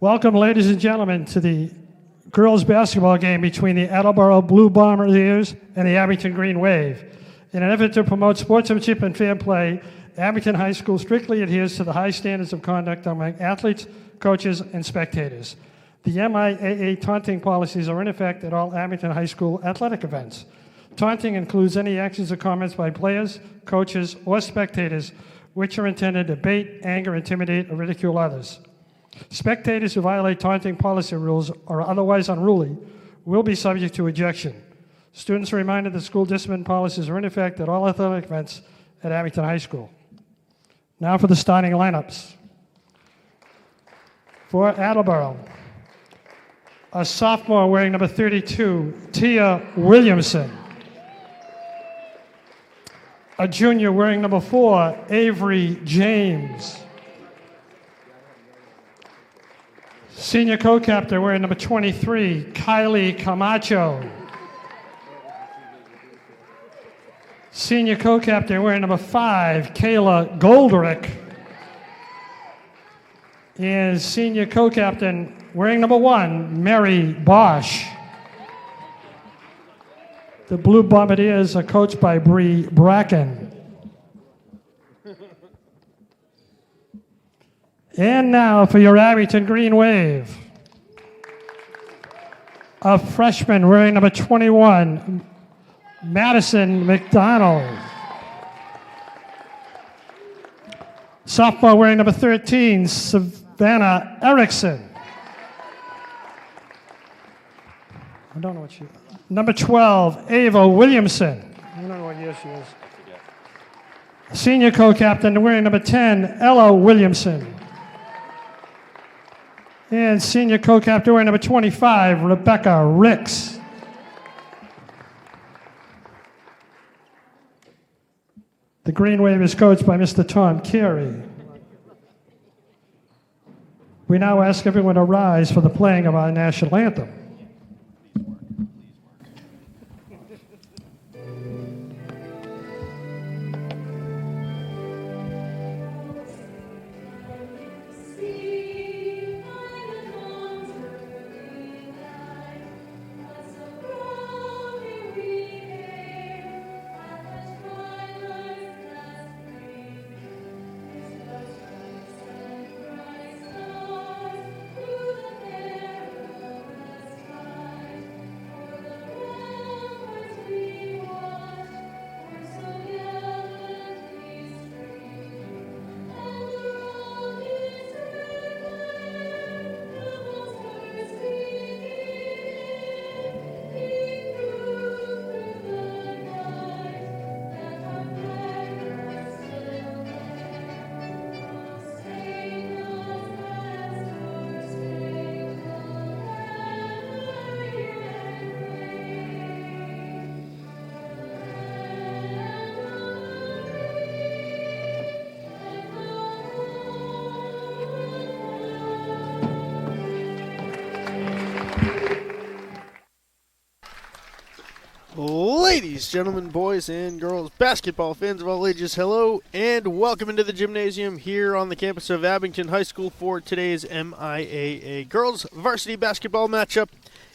Welcome, ladies and gentlemen, to the girls' basketball game between the Attleboro Blue Bombardiers and the Abington Green Wave. In an effort to promote sportsmanship and fair play, Abington High School strictly adheres to the high standards of conduct among athletes, coaches, and spectators. The MIAA taunting policies are in effect at all Abington High School athletic events. Taunting includes any actions or comments by players, coaches, or spectators which are intended to bait, anger, intimidate, or ridicule others. Spectators who violate taunting policy rules or are otherwise unruly will be subject to ejection. Students are reminded that school discipline policies are in effect at all athletic events at Abington High School. Now for the starting lineups. For Attleboro, a sophomore wearing number 32, Tia Williamson. A junior wearing number 4, Avery James. Senior co-captain wearing number 23, Kylie Camacho. Senior co-captain wearing number 5, Kayla Goldrick. And senior co-captain wearing number 1, Mary Bosch. The Blue Bombardiers are coached by Bree Bracken. And now for your Abington Green Wave. A freshman wearing number 21, Madison McDonald. Sophomore wearing number 13, Savannah Erickson. I don't know what she is. Number 12, Ava Williamson. I don't know what year she is. Senior co-captain wearing number 10, Ella Williamson. And senior co-captain wearing number 25, Rebecca Ricks. The Green Wave is coached by Mr. Tom Carey. We now ask everyone to rise for the playing of our national anthem. Ladies, gentlemen, boys, and girls, basketball fans of all ages, hello, and welcome into the gymnasium here on the campus of Abington High School for today's MIAA Girls Varsity Basketball matchup.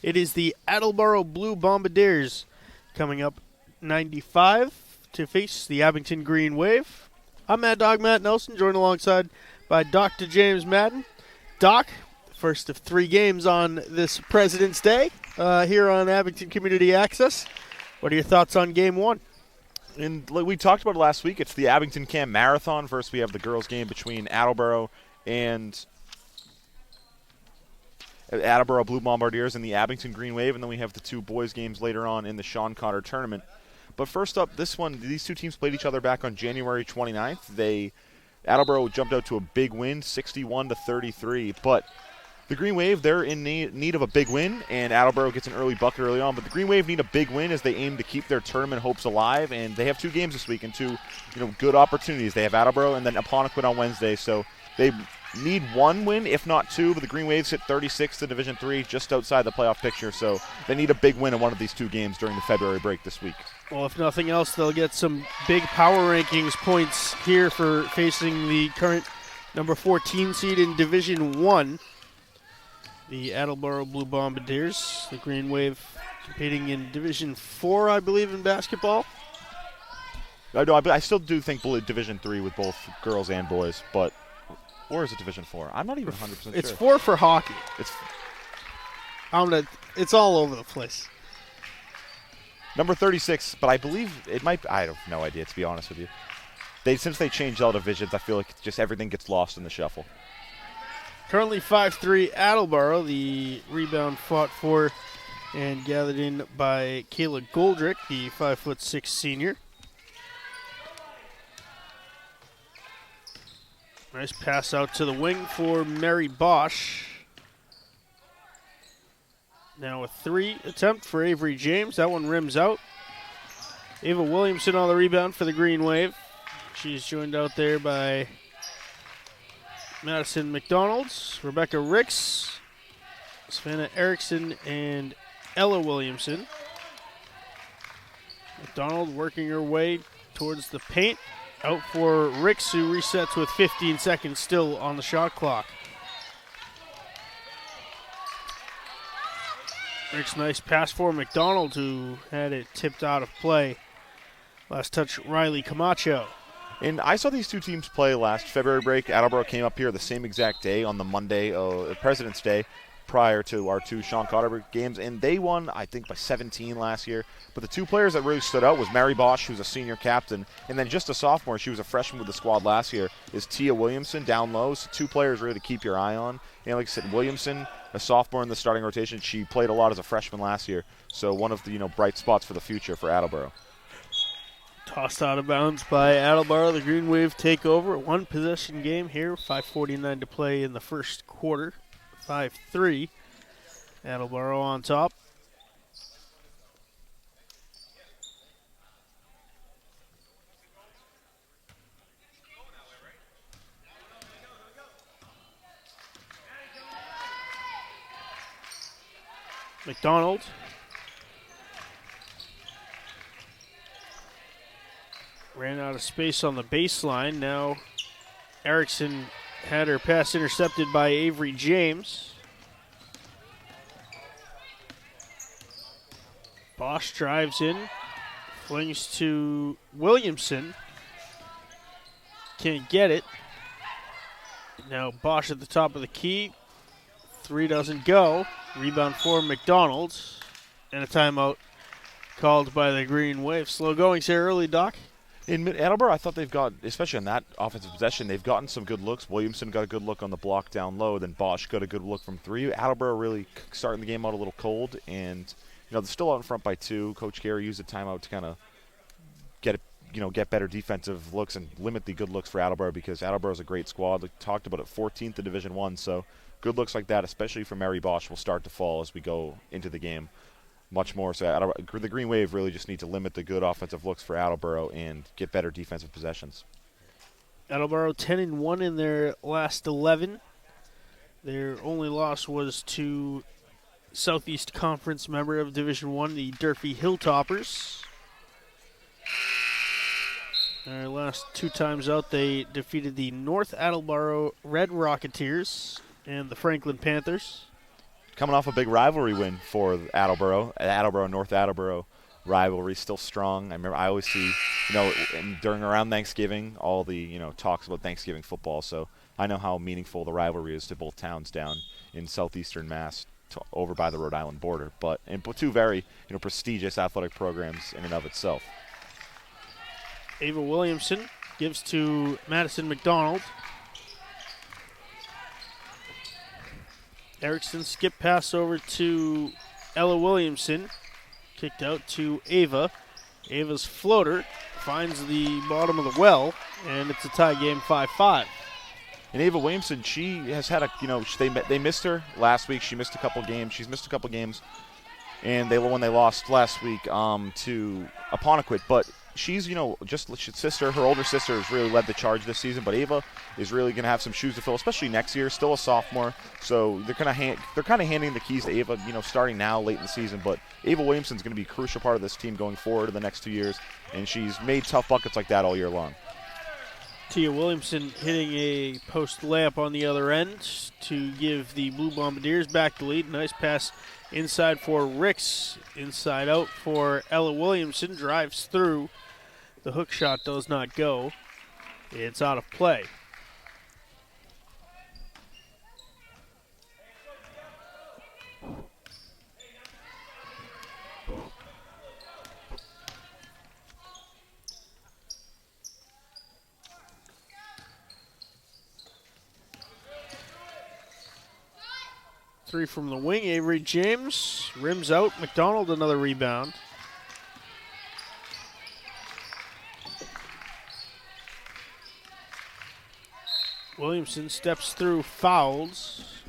It is the Attleboro Blue Bombardiers coming up 95 to face the Abington Green Wave. I'm Mad Dog Matt Nelson, joined alongside by Dr. James Madden. Doc, first of 3 games on this President's Day here on Abington Community Access. What are your thoughts on Game 1? And like we talked about last week, it's the Abington Camp Marathon. First, we have the girls' game between Attleboro and Attleboro Blue Bombardiers and the Abington Green Wave, and then we have the 2 boys' games later on in the Sean Cotter tournament. But first up, these 2 teams played each other back on January 29th. Attleboro jumped out to a big win, 61-33, but the Green Wave, they're in need of a big win, and Attleboro gets an early bucket early on. But the Green Wave need a big win as they aim to keep their tournament hopes alive, and they have 2 games this week and 2 good opportunities. They have Attleboro and then Apponequet on Wednesday, so they need 1 win, if not 2. But the Green Waves hit 36 to Division III, just outside the playoff picture, so they need a big win in one of these 2 games during the February break this week. Well, if nothing else, they'll get some big power rankings points here for facing the current Number 14 seed in Division 1, the Attleboro Blue Bombardiers. The Green Wave competing in Division 4, I believe, in basketball. I still do think Division 3 with both girls and boys, but or is it Division 4? I'm not even 100% sure. It's 4 for hockey. It's all over the place. Number 36, but I believe it might. I have no idea, to be honest with you. Since they changed all divisions, I feel like just everything gets lost in the shuffle. Currently 5-3 Attleboro. The rebound fought for and gathered in by Kayla Goldrick, the 5'6" senior. Nice pass out to the wing for Mary Bosch. Now a 3 attempt for Avery James. That one rims out. Ava Williamson on the rebound for the Green Wave. She's joined out there by Madison McDonald's, Rebecca Ricks, Savannah Erickson, and Ella Williamson. McDonald working her way towards the paint. Out for Ricks, who resets with 15 seconds still on the shot clock. Ricks, nice pass for McDonald, who had it tipped out of play. Last touch, Riley Camacho. And I saw these two teams play last February break. Attleboro came up here the same exact day on the Monday, President's Day, prior to our two Sean Cotter games, and they won, I think, by 17 last year. But the two players that really stood out was Mary Bosch, who's a senior captain, and then just a sophomore, she was a freshman with the squad last year, is Tia Williamson down low. So two players really to keep your eye on. And like I said, Williamson, a sophomore in the starting rotation, she played a lot as a freshman last year, so one of the bright spots for the future for Attleboro. Tossed out of bounds by Attleboro. The Green Wave take over. A one-possession game here. 5:49 to play in the first quarter. 5-3. Attleboro on top. McDonald. Ran out of space on the baseline. Now Erickson had her pass intercepted by Avery James. Bosch drives in, flings to Williamson. Can't get it. Now Bosch at the top of the key. 3 doesn't go. Rebound for McDonald. And a timeout called by the Green Wave. Slow going here early, Doc. In Attleboro, I thought they've got, especially on that offensive possession, they've gotten some good looks. Williamson got a good look on the block down low, then Bosch got a good look from 3. Attleboro really starting the game out a little cold, and they're still out in front by 2. Coach Gary used the timeout to kind of get better defensive looks and limit the good looks for Attleboro, because Attleboro's a great squad. We talked about it, 14th in Division 1, so good looks like that, especially for Mary Bosch, will start to fall as we go into the game. Much more so. The Green Wave really just need to limit the good offensive looks for Attleboro and get better defensive possessions. Attleboro 10-1 in their last 11. Their only loss was to Southeast Conference member of Division 1, the Durfee Hilltoppers. Their last 2 times out, they defeated the North Attleboro Red Rocketeers and the Franklin Panthers. Coming off a big rivalry win for Attleboro. North Attleboro rivalry still strong. I always see, during around Thanksgiving, all the, talks about Thanksgiving football. So I know how meaningful the rivalry is to both towns down in southeastern Mass, over by the Rhode Island border. But two very, prestigious athletic programs in and of itself. Ava Williamson gives to Madison McDonald. Erickson skip pass over to Ella Williamson. Kicked out to Ava. Ava's floater finds the bottom of the well, and it's a tie game 5-5. And Ava Williamson, she has had they missed her last week. She missed a couple games. She's missed a couple games, and when they lost last week to Apponequet. But she's, her older sister has really led the charge this season. But Ava is really going to have some shoes to fill, especially next year. Still a sophomore, so they're kind of handing the keys to Ava, starting now late in the season. But Ava Williamson's going to be a crucial part of this team going forward in the next 2 years, and she's made tough buckets like that all year long. Tia Williamson hitting a post layup on the other end to give the Blue Bombardiers back the lead. Nice pass inside for Ricks. Inside out for Ella Williamson. Drives through. The hook shot does not go. It's out of play. Three from the wing, Avery James. Rims out, McDonald another rebound. Williamson steps through, fouls.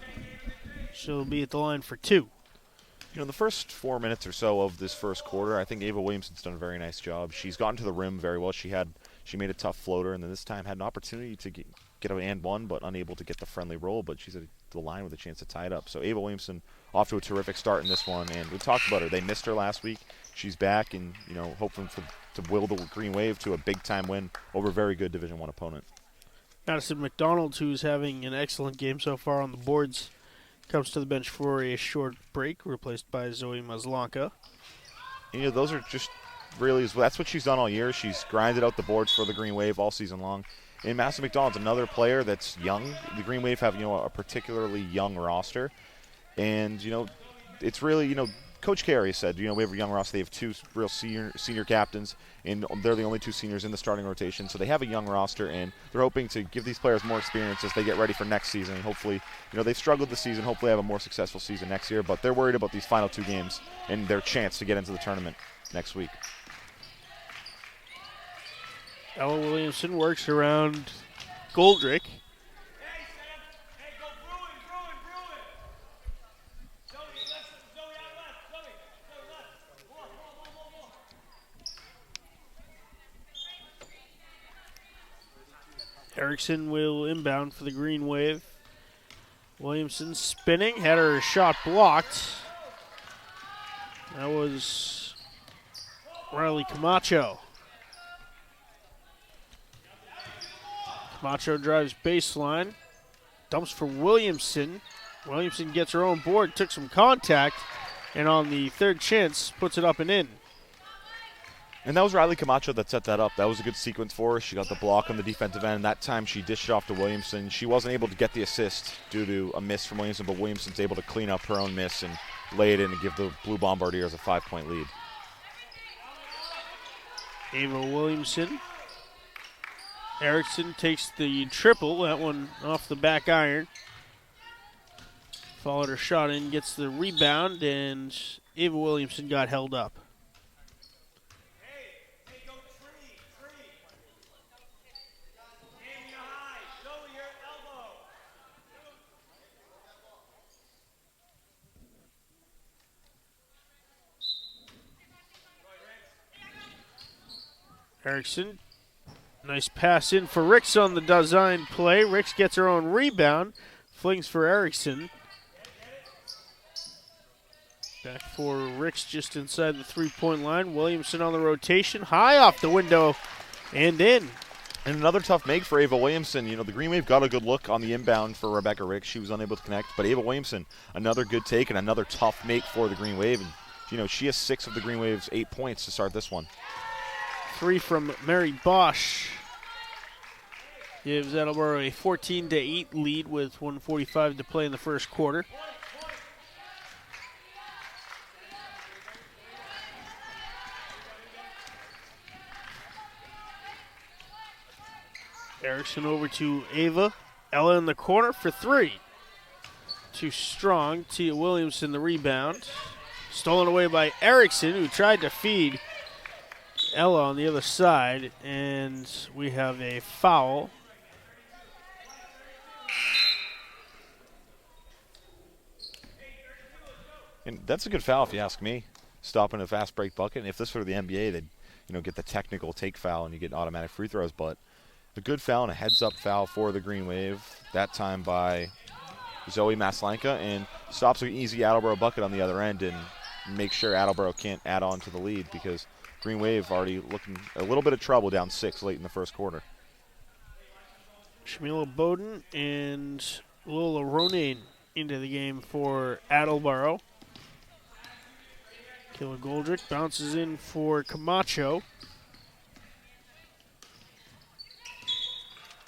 She'll be at the line for two. You know, the first 4 minutes or so of this first quarter, I think Ava Williamson's done a very nice job. She's gotten to the rim very well. She made a tough floater, and then this time had an opportunity to get an and one, but unable to get the friendly roll, but she's at the line with a chance to tie it up. So Ava Williamson off to a terrific start in this one, and we talked about her. They missed her last week. She's back, and hoping to will the Green Wave to a big-time win over a very good Division I opponent. Madison McDonald, who's having an excellent game so far on the boards, comes to the bench for a short break, replaced by Zoe Maslanka. Those are just really, that's what she's done all year. She's grinded out the boards for the Green Wave all season long. And Madison McDonald's another player that's young. The Green Wave have, a particularly young roster. And, it's really, Coach Carey said, we have a young roster. They have two real senior captains, and they're the only two seniors in the starting rotation. So they have a young roster, and they're hoping to give these players more experience as they get ready for next season. And hopefully, they've struggled this season. Hopefully have a more successful season next year. But they're worried about these final two games and their chance to get into the tournament next week. Ella Williamson works around Goldrick. Erickson will inbound for the Green Wave. Williamson spinning, had her shot blocked. That was Riley Camacho. Camacho drives baseline, dumps for Williamson. Williamson gets her own board, took some contact, and on the third chance, puts it up and in. And that was Riley Camacho that set that up. That was a good sequence for her. She got the block on the defensive end. That time she dished it off to Williamson. She wasn't able to get the assist due to a miss from Williamson, but Williamson's able to clean up her own miss and lay it in and give the Blue Bombardiers a 5-point lead. Ava Williamson. Erickson takes the triple, that one off the back iron. Followed her shot in, gets the rebound, and Ava Williamson got held up. Erickson, nice pass in for Ricks on the design play. Ricks gets her own rebound, flings for Erickson. Back for Ricks just inside the three-point line. Williamson on the rotation, high off the window and in. And another tough make for Ava Williamson. The Green Wave got a good look on the inbound for Rebecca Ricks. She was unable to connect, but Ava Williamson, another good take and another tough make for the Green Wave. And, she has 6 of the Green Wave's 8 points to start this one. 3 from Mary Bosch gives Attleboro a 14-8 lead with 1:45 to play in the first quarter. Erickson over to Ava. Ella in the corner for 3. Too strong. Tia Williamson the rebound. Stolen away by Erickson, who tried to feed Ella on the other side, and we have a foul. And that's a good foul if you ask me, stopping a fast break bucket. And if this were the NBA, they'd get the technical take foul and you get automatic free throws. But a good foul and a heads-up foul for the Green Wave, that time by Zoe Maslanka, and stops an easy Attleboro bucket on the other end and makes sure Attleboro can't add on to the lead because Green Wave already looking a little bit of trouble down 6 late in the first quarter. Shamila Bowden and Lola Ronain into the game for Attleboro. Kayla Goldrick bounces in for Camacho.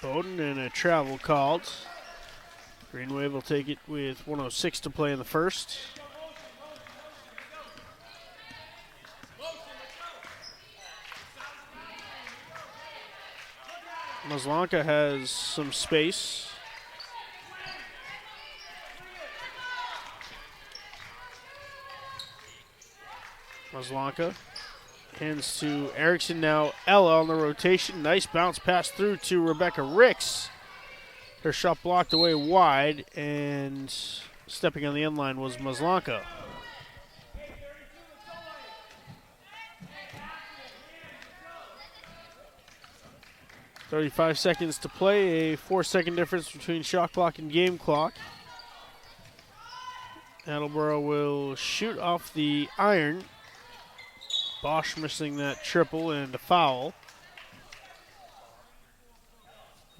Bowden and a travel called. Green Wave will take it with 1:06 to play in the first. Maslanka has some space. Maslanka hands to Erickson now. Ella on the rotation. Nice bounce pass through to Rebecca Ricks. Her shot blocked away wide, and stepping on the end line was Maslanka. .35 seconds to play, a 4-second difference between shot clock and game clock. Attleboro will shoot off the iron. Bosch missing that triple and a foul.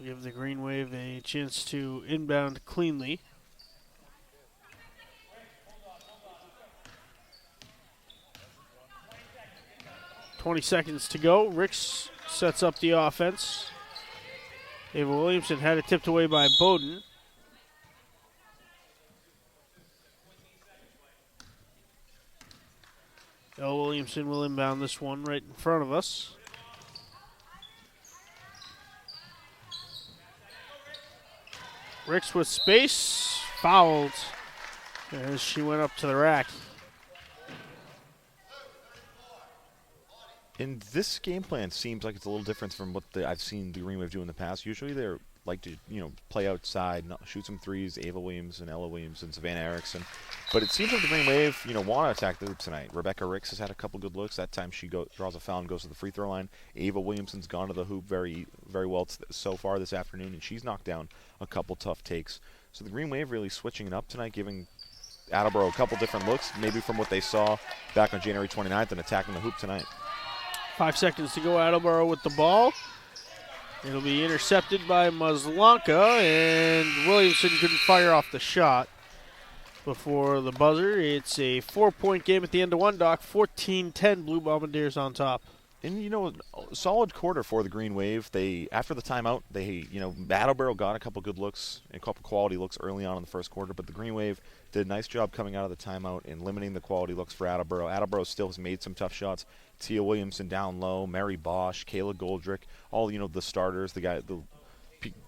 Give the Green Wave a chance to inbound cleanly. .20 seconds to go. Ricks sets up the offense. Ava Williamson had it tipped away by Bowden. Ella Williamson will inbound this one right in front of us. Ricks with space, fouled as she went up to the rack. And this game plan seems like it's a little different from what I've seen the Green Wave do in the past. Usually they're like to, play outside, shoot some threes, Ava Williams and Ella Williams and Savannah Erickson. But it seems like the Green Wave, want to attack the hoop tonight. Rebecca Ricks has had a couple good looks. That time she draws a foul and goes to the free throw line. Ava Williamson's gone to the hoop very, very well so far this afternoon, and she's knocked down a couple tough takes. So the Green Wave really switching it up tonight, giving Attleboro a couple different looks, maybe from what they saw back on January 29th, and attacking the hoop tonight. 5 seconds to go. Attleboro with the ball. It'll be intercepted by Maslanka, and Williamson couldn't fire off the shot before the buzzer. It's a 4-point game at the end of one, Doc. 14-10, Blue Bombardiers on top. And, a solid quarter for the Green Wave. After the timeout, Attleboro got a couple good looks, a couple quality looks early on in the first quarter, but the Green Wave did a nice job coming out of the timeout and limiting the quality looks for Attleboro. Attleboro still has made some tough shots. Tia Williamson down low, Mary Bosch, Kayla Goldrick, all, the starters, the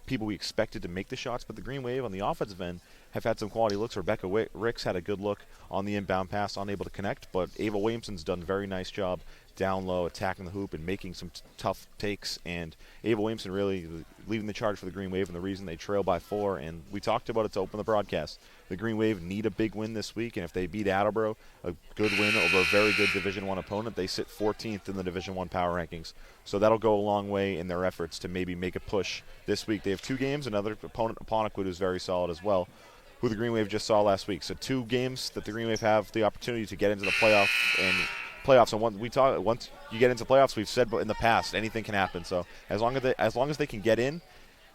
people we expected to make the shots, but the Green Wave on the offensive end have had some quality looks. Rebecca Ricks had a good look on the inbound pass, unable to connect, but Ava Williamson's done a very nice job down low, attacking the hoop and making some tough takes, and Ava Williamson really leading the charge for the Green Wave and the reason they trail by 4, and we talked about it to open the broadcast. The Green Wave need a big win this week, and if they beat Attleboro, a good win over a very good Division I opponent, they sit 14th in the Division I power rankings. So that'll go a long way in their efforts to maybe make a push this week. They have 2 games, another opponent, Apponequid, who's very solid as well, who the Green Wave just saw last week. So 2 games that the Green Wave have the opportunity to get into the playoffs. And once you get into playoffs, we've said in the past anything can happen. So as long as they can get in,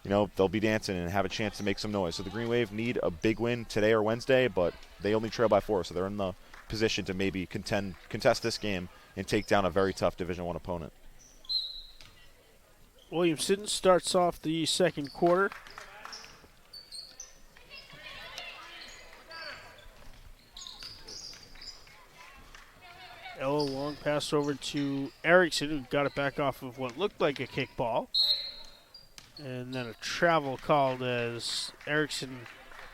they'll be dancing and have a chance to make some noise. So the Green Wave need a big win today or Wednesday, but they only trail by 4, so they're in the position to maybe contest this game and take down a very tough Division I opponent. Williamson starts off the second quarter. Ella long pass over to Erickson, who got it back off of what looked like a kickball. And then a travel called as Erickson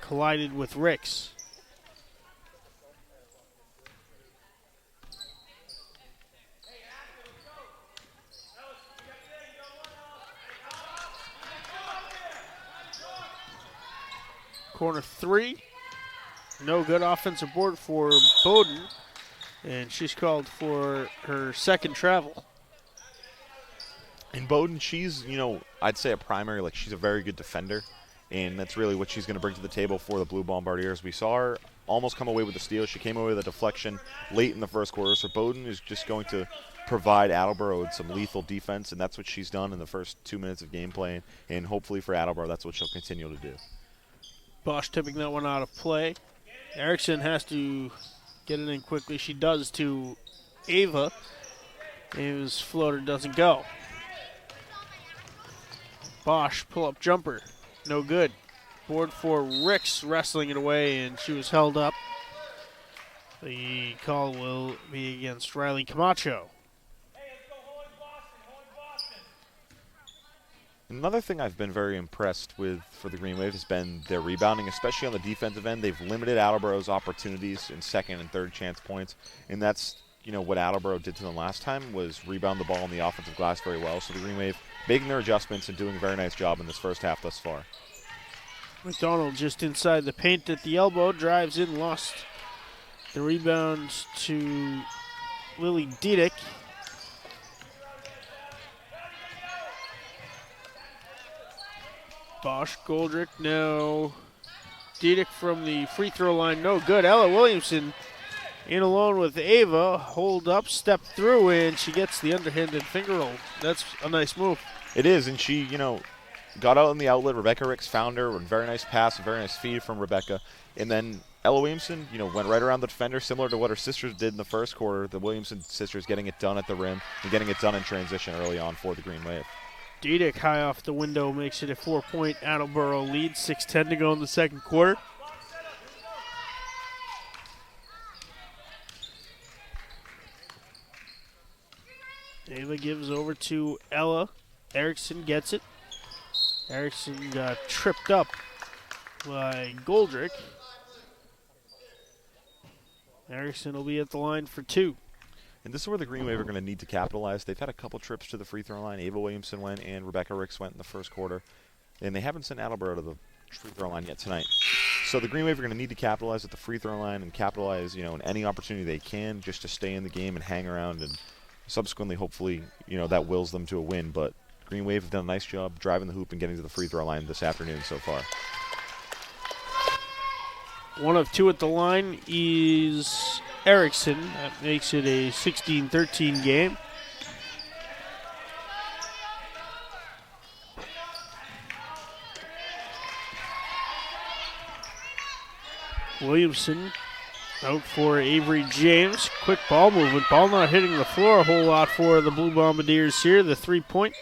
collided with Ricks. Corner 3. No good offensive board for Bowden. And she's called for her second travel. And Bowden, she's, I'd say a primary, she's a very good defender. And that's really what she's going to bring to the table for the Blue Bombardiers. We saw her almost come away with the steal. She came away with a deflection late in the first quarter. So Bowden is just going to provide Attleboro with some lethal defense, and that's what she's done in the first 2 minutes of gameplay. And hopefully for Attleboro, that's what she'll continue to do. Bosch tipping that one out of play. Erickson has to get it in quickly. She does to Ava. Ava's floater doesn't go. Bosch, pull-up jumper. No good. Board for Ricks, wrestling it away, and she was held up. The call will be against Riley Camacho. Another thing I've been very impressed with for the Green Wave has been their rebounding, especially on the defensive end. They've limited Attleboro's opportunities in second and third chance points, and that's what Attleboro did to them last time was rebound the ball on the offensive glass very well. So the Green Wave making their adjustments and doing a very nice job in this first half thus far. McDonald just inside the paint at the elbow, drives in, lost the rebound to Lily Diedick. Bosch, Goldrick, no. Diedick from the free throw line, no good. Ella Williamson in alone with Ava, hold up, step through, and she gets the underhanded finger roll. That's a nice move. It is, and she, got out in the outlet. Rebecca Ricks found her, a very nice pass, a very nice feed from Rebecca. And then Ella Williamson, went right around the defender, similar to what her sisters did in the first quarter. The Williamson sisters getting it done at the rim and getting it done in transition early on for the Green Wave. Diedick high off the window makes it a 4-point Attleboro lead. 6:10 to go in the second quarter. Ava gives over to Ella. Erickson gets it. Erickson got tripped up by Goldrick. Erickson will be at the line for two. And this is where the Green Wave are going to need to capitalize. They've had a couple trips to the free throw line. Ava Williamson went and Rebecca Ricks went in the first quarter. And they haven't sent Attleboro to the free throw line yet tonight. So the Green Wave are going to need to capitalize at the free throw line and capitalize, in any opportunity they can just to stay in the game and hang around. And subsequently, hopefully, that wills them to a win. But Green Wave have done a nice job driving the hoop and getting to the free throw line this afternoon so far. 1 of 2 at the line is Erickson. That makes it a 16-13 game. Williamson out for Avery James. Quick ball movement. Ball not hitting the floor a whole lot for the Blue Bombardiers here. The 3-point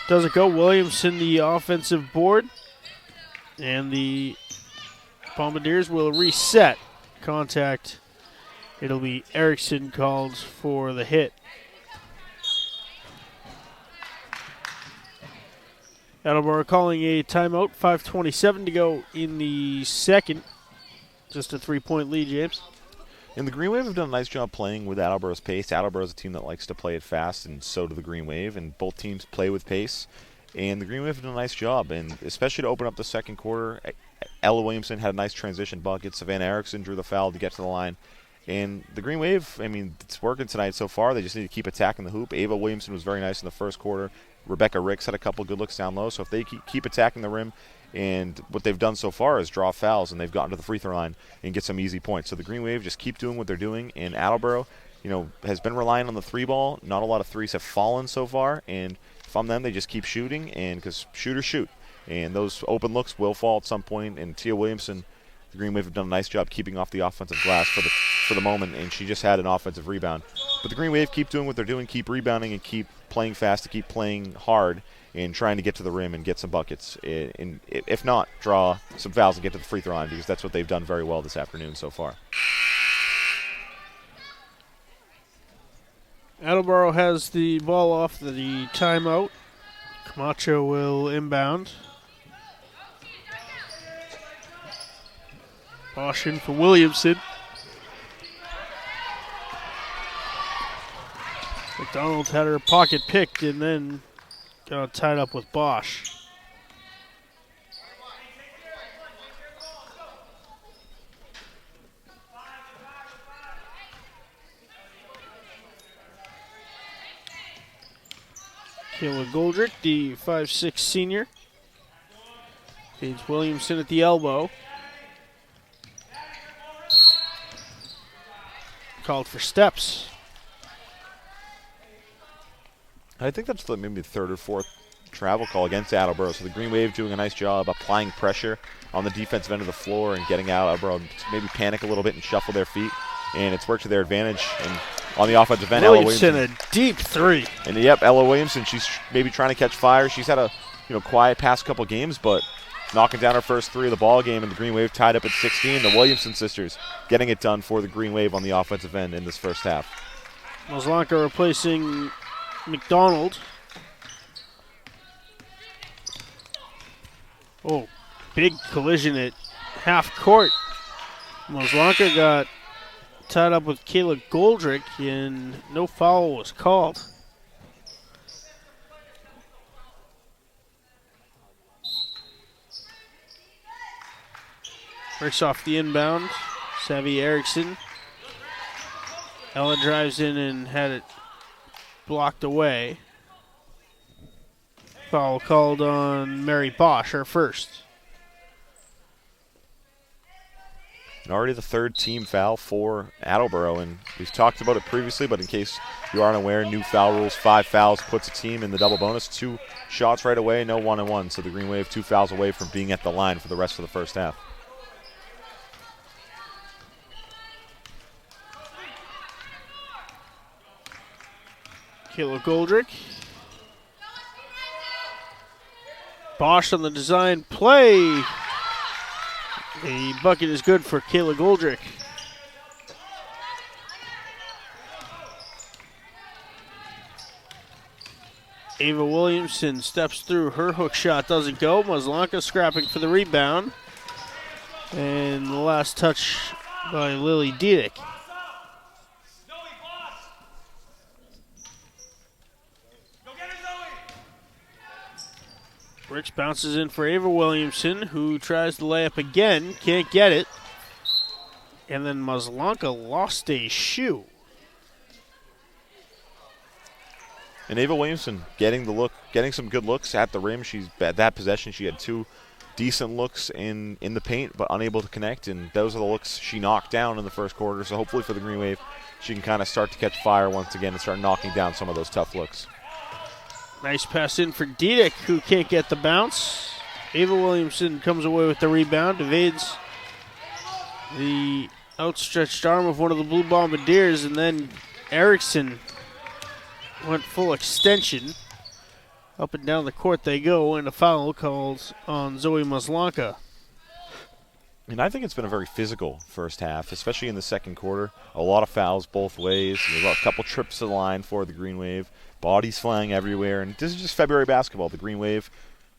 doesn't go. Williamson the offensive board. And the Bombardiers will reset. Contact. It'll be Erickson called for the hit. Attleboro calling a timeout. 5:27 to go in the second. Just a 3-point lead, James. And the Green Wave have done a nice job playing with Attleboro's pace. Attleboro's a team that likes to play it fast, and so do the Green Wave. And both teams play with pace. And the Green Wave have done a nice job, and especially to open up the second quarter. Ella Williamson had a nice transition bucket. Savannah Erickson drew the foul to get to the line. And the Green Wave, it's working tonight so far. They just need to keep attacking the hoop. Ava Williamson was very nice in the first quarter. Rebecca Ricks had a couple good looks down low. So if they keep attacking the rim, and what they've done so far is draw fouls, and they've gotten to the free throw line and get some easy points. So the Green Wave just keep doing what they're doing. And Attleboro, has been relying on the three ball. Not a lot of threes have fallen so far. And from them, they just keep shooting, and because shooters shoot. And those open looks will fall at some point. And Tia Williamson, the Green Wave have done a nice job keeping off the offensive glass for the moment, and she just had an offensive rebound. But the Green Wave keep doing what they're doing, keep rebounding and keep playing fast, to keep playing hard and trying to get to the rim and get some buckets. And if not, draw some fouls and get to the free throw line, because that's what they've done very well this afternoon so far. Attleboro has the ball off the timeout. Camacho will inbound. Bosch in for Williamson. McDonald had her pocket picked and then got tied up with Bosch. Kayla Goldrick, the 5'6" senior. Feeds Williamson at the elbow. called for steps. I think that's maybe the third or fourth travel call against Attleboro. So the Green Wave doing a nice job applying pressure on the defensive end of the floor and getting Attleboro to maybe panic a little bit and shuffle their feet. And it's worked to their advantage. And on the offensive end, Ella Williamson, Williamson, a deep three. And yep, Ella Williamson, she's maybe trying to catch fire. She's had a quiet past couple games, but knocking down her first three of the ball game, and the Green Wave tied up at 16. The Williamson sisters getting it done for the Green Wave on the offensive end in this first half. Maslanka replacing McDonald. Oh, big collision at half court. Maslanka got tied up with Kayla Goldrick, and no foul was called. Breaks off the inbound. Savvy Erickson. Ella drives in and had it blocked away. Foul called on Mary Bosch, her first. And already the third team foul for Attleboro, and we've talked about it previously, but in case you aren't aware, new foul rules, 5 fouls puts a team in the double bonus, 2 shots right away, no 1-on-1. So the Green Wave 2 fouls away from being at the line for the rest of the first half. Kayla Goldrick. Bosch on the design play. The bucket is good for Kayla Goldrick. Ava Williamson steps through. Her hook shot doesn't go. Maslanka scrapping for the rebound. And the last touch by Lily Diedick. Ricks bounces in for Ava Williamson, who tries to lay up again, can't get it. And then Maslanka lost a shoe. And Ava Williamson getting some good looks at the rim. She's at that possession. She had 2 decent looks in the paint, but unable to connect. And those are the looks she knocked down in the first quarter. So hopefully for the Green Wave, she can kind of start to catch fire once again and start knocking down some of those tough looks. Nice pass in for Diedick, who can't get the bounce. Ava Williamson comes away with the rebound, evades the outstretched arm of one of the Blue Bombardiers, and then Erickson went full extension. Up and down the court they go, and a foul called on Zoe Maslanka. And I think it's been a very physical first half, especially in the second quarter. A lot of fouls both ways. There's a couple trips to the line for the Green Wave. Bodies flying everywhere. And this is just February basketball. The Green Wave,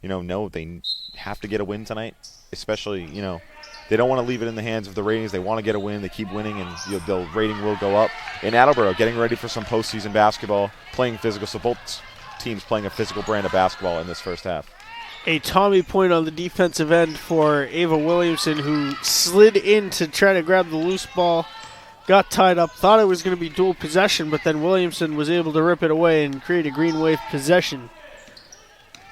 know they have to get a win tonight. Especially, they don't want to leave it in the hands of the ratings. They want to get a win. They keep winning, and the rating will go up. In Attleboro, getting ready for some postseason basketball, playing physical. So both teams playing a physical brand of basketball in this first half. A Tommy point on the defensive end for Ava Williamson, who slid in to try to grab the loose ball, got tied up, thought it was going to be dual possession, but then Williamson was able to rip it away and create a Green Wave possession.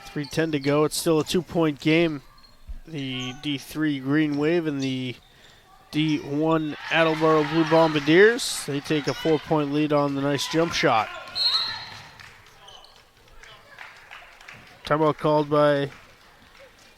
3:10 to go. It's still a 2-point game. The D3 Green Wave and the D1 Attleboro Blue Bombardiers. They take a 4-point lead on the nice jump shot. Timeout called by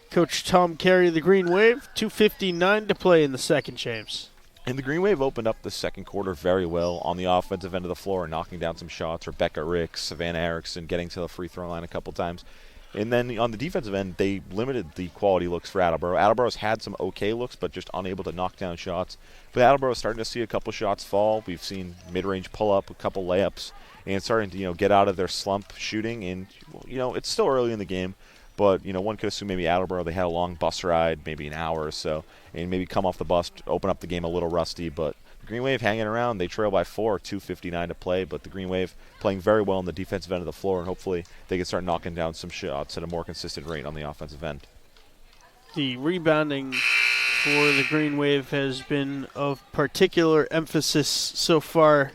Coach Tom Carey of the Green Wave. 2:59 to play in the second, James. And the Green Wave opened up the second quarter very well on the offensive end of the floor, knocking down some shots. Rebecca Ricks, Savannah Erickson getting to the free throw line a couple times. And then on the defensive end, they limited the quality looks for Attleboro. Attleboro's had some okay looks, but just unable to knock down shots. But Attleboro's starting to see a couple shots fall. We've seen mid-range pull-up, a couple layups, and starting to get out of their slump shooting. And it's still early in the game, but one could assume maybe Attleboro, they had a long bus ride, maybe an hour or so, and maybe come off the bus, open up the game a little rusty. But the Green Wave hanging around. They trail by 4, 2:59 to play, but the Green Wave playing very well on the defensive end of the floor, and hopefully they can start knocking down some shots at a more consistent rate on the offensive end. The rebounding for the Green Wave has been of particular emphasis so far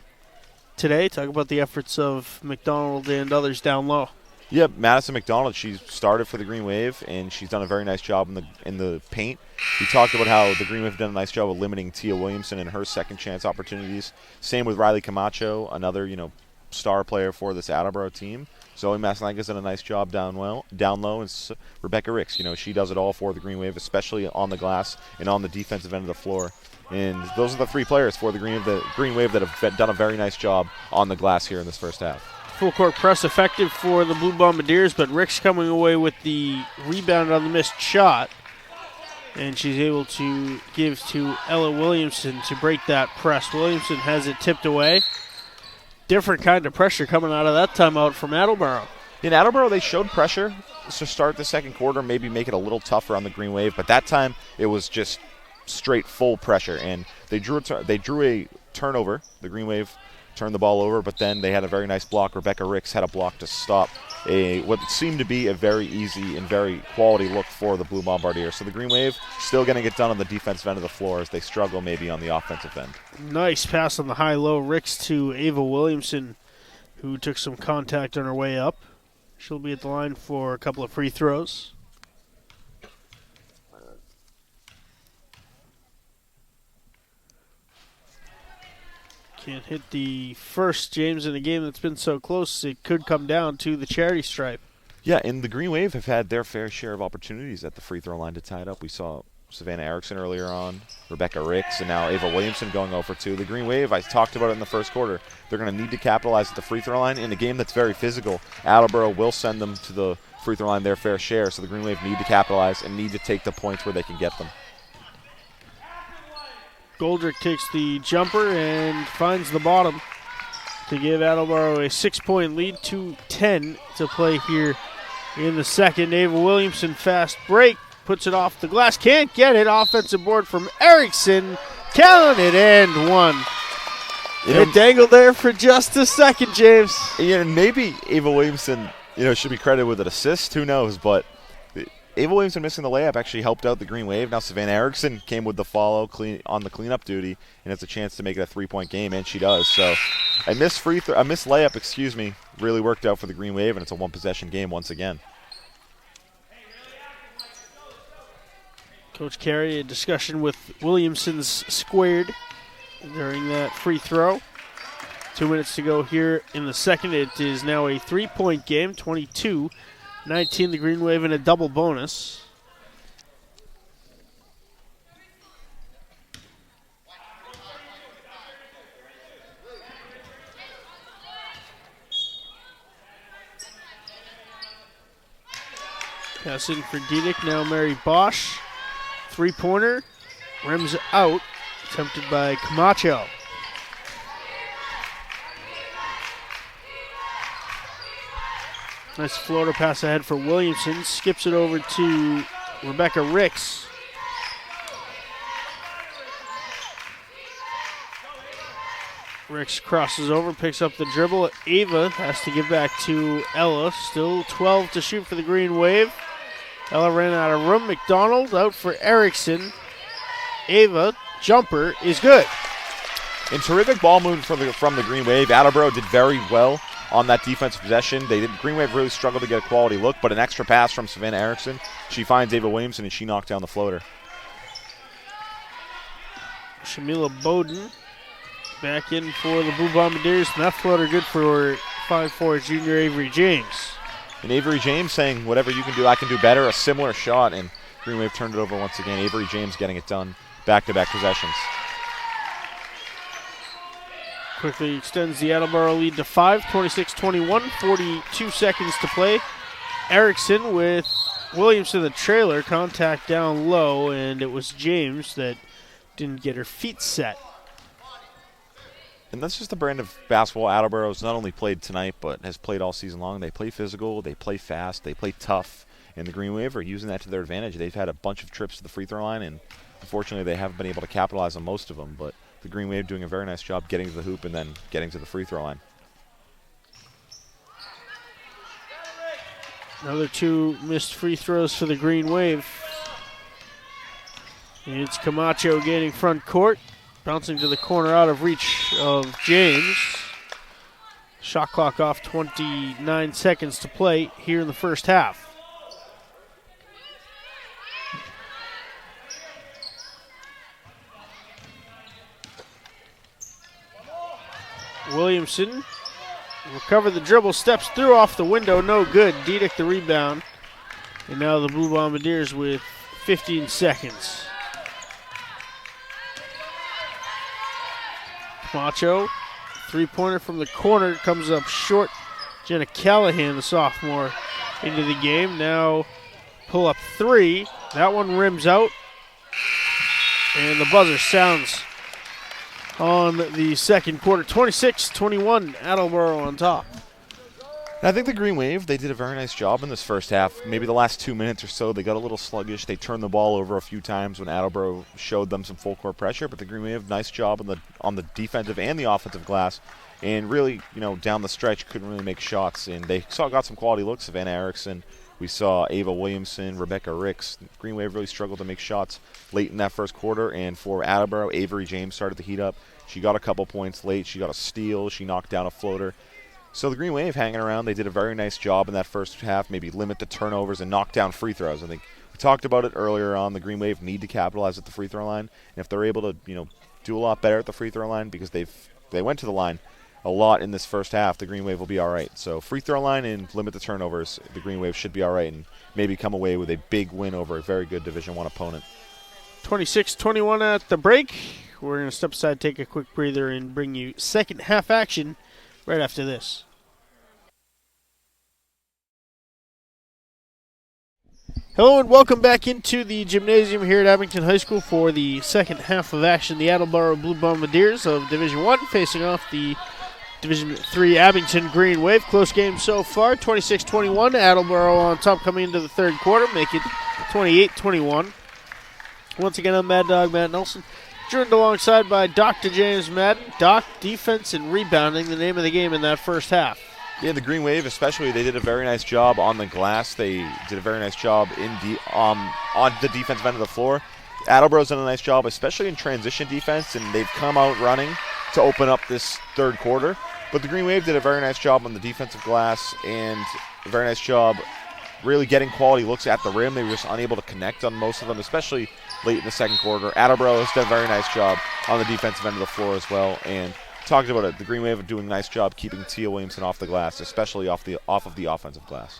today. Talk about the efforts of McDonald and others down low. Yeah, Madison McDonald, she started for the Green Wave, and she's done a very nice job in the paint. We talked about how the Green Wave done a nice job of limiting Tia Williamson and her second chance opportunities. Same with Riley Camacho, another star player for this Attleboro team. Zoe Maslanga's done a nice job down low, and Rebecca Ricks, she does it all for the Green Wave, especially on the glass and on the defensive end of the floor. And those are the three players for the Green Wave that have done a very nice job on the glass here in this first half. Full court press effective for the Blue Bombardiers, but Rick's coming away with the rebound on the missed shot. And she's able to give to Ella Williamson to break that press. Williamson has it tipped away. Different kind of pressure coming out of that timeout from Attleboro. In Attleboro, they showed pressure to start the second quarter, maybe make it a little tougher on the Green Wave, but that time it was just straight full pressure, and they drew a turnover. The Green Wave turned the ball over, but then they had a very nice block. Rebecca Ricks had a block to stop what seemed to be a very easy and very quality look for the Blue Bombardiers. So the Green Wave still getting it done on the defensive end of the floor as they struggle maybe on the offensive end. Nice pass on the high-low. Ricks to Ava Williamson, who took some contact on her way up. She'll be at the line for a couple of free throws. Can't hit the first, James, in a game that's been so close. It could come down to the charity stripe. Yeah, and the Green Wave have had their fair share of opportunities at the free throw line to tie it up. We saw Savannah Erickson earlier on, Rebecca Ricks, and now Ava Williamson going 0 for 2. The Green Wave, I talked about it in the first quarter, they're going to need to capitalize at the free throw line. In a game that's very physical, Attleboro will send them to the free throw line their fair share, so the Green Wave need to capitalize and need to take the points where they can get them. Goldrick takes the jumper and finds the bottom to give Attleboro a 6-point lead, 2:10 to play here in the second. Ava Williamson, fast break, puts it off the glass, can't get it. Offensive board from Erickson, count it, and one. It dangled there for just a second, James. Yeah, maybe Ava Williamson, should be credited with an assist. Who knows? But Ava Williamson missing the layup actually helped out the Green Wave. Now Savannah Erickson came with the follow on the cleanup duty and has a chance to make it a 3-point game, and she does. So a missed layup, really worked out for the Green Wave, and it's a one-possession game once again. Coach Carey, a discussion with Williamson's squared during that free throw. 2 minutes to go here in the second. It is now a 3-point game, 22-19 the Green Wave in a double bonus. Pass in for Diedick, now Mary Bosch. Three-pointer, rims out, attempted by Camacho. Nice floater pass ahead for Williamson. Skips it over to Rebecca Ricks. Ricks crosses over, picks up the dribble. Ava has to give back to Ella. Still 12 to shoot for the Green Wave. Ella ran out of room. McDonald out for Erickson. Ava, jumper is good. In terrific ball movement from the Green Wave, Attleboro did very well on that defensive possession. Green Wave really struggled to get a quality look, but an extra pass from Savannah Erickson. She finds Ava Williamson, and she knocked down the floater. Shamila Bowden back in for the Blue Bombardiers, and that floater good for 5'4" junior Avery James. And Avery James saying, whatever you can do, I can do better. A similar shot, and Green Wave turned it over once again. Avery James getting it done. Back-to-back possessions. Quickly extends the Attleboro lead to 5, 26-21, 42 seconds to play. Erickson with Williamson, the trailer, contact down low, and it was James that didn't get her feet set. And that's just the brand of basketball Attleboro's not only played tonight, but has played all season long. They play physical, they play fast, they play tough. And the Green Wave are using that to their advantage. They've had a bunch of trips to the free throw line, and unfortunately they haven't been able to capitalize on most of them. But the Green Wave doing a very nice job getting to the hoop and then getting to the free throw line. Another 2 missed free throws for the Green Wave. And it's Camacho gaining front court. Bouncing to the corner out of reach of James. Shot clock off, 29 seconds to play here in the first half. Williamson recovered the dribble, steps through off the window, no good. Diedick the rebound. And now the Blue Bombardiers with 15 seconds. Camacho, three-pointer from the corner, comes up short. Jenna Callahan, the sophomore, into the game. Now pull up three. That one rims out. And the buzzer sounds on the second quarter. 26-21, Attleboro on top. And I think the Green Wave, they did a very nice job in this first half. Maybe the last 2 minutes or so, they got a little sluggish. They turned the ball over a few times when Attleboro showed them some full court pressure. But the Green Wave, nice job on the defensive and the offensive glass. And really, down the stretch, couldn't really make shots. And they got some quality looks. Savannah Erickson, we saw Ava Williamson, Rebecca Ricks. Green Wave really struggled to make shots late in that first quarter. And for Attleboro, Avery James started to heat up. She got a couple points late. She got a steal. She knocked down a floater. So the Green Wave hanging around, they did a very nice job in that first half, maybe limit the turnovers and knock down free throws. I think we talked about it earlier on. The Green Wave need to capitalize at the free throw line. And if they're able to, do a lot better at the free throw line, because they went to the line a lot in this first half, the Green Wave will be all right. So free throw line and limit the turnovers, the Green Wave should be all right and maybe come away with a big win over a very good Division I opponent. 26-21 at the break. We're going to step aside, take a quick breather, and bring you second half action right after this. Hello and welcome back into the gymnasium here at Abington High School for the second half of action. The Attleboro Blue Bombardiers of Division I facing off the Division III Abington Green Wave. Close game so far, 26-21. Attleboro on top coming into the third quarter, make it 28-21. Once again, I'm Mad Dog Matt Nelson, joined alongside by Dr. James Madden. Doc, defense and rebounding, the name of the game in that first half. Yeah, the Green Wave especially, they did a very nice job on the glass. They did a very nice job on the defensive end of the floor. Attleboro's done a nice job, especially in transition defense, and they've come out running to open up this third quarter. But the Green Wave did a very nice job on the defensive glass and a very nice job really getting quality looks at the rim. They were just unable to connect on most of them, especially late in the second quarter. Attleboro has done a very nice job on the defensive end of the floor as well, and talked about it. The Green Wave are doing a nice job keeping Tia Williamson off the glass, especially off of the offensive glass.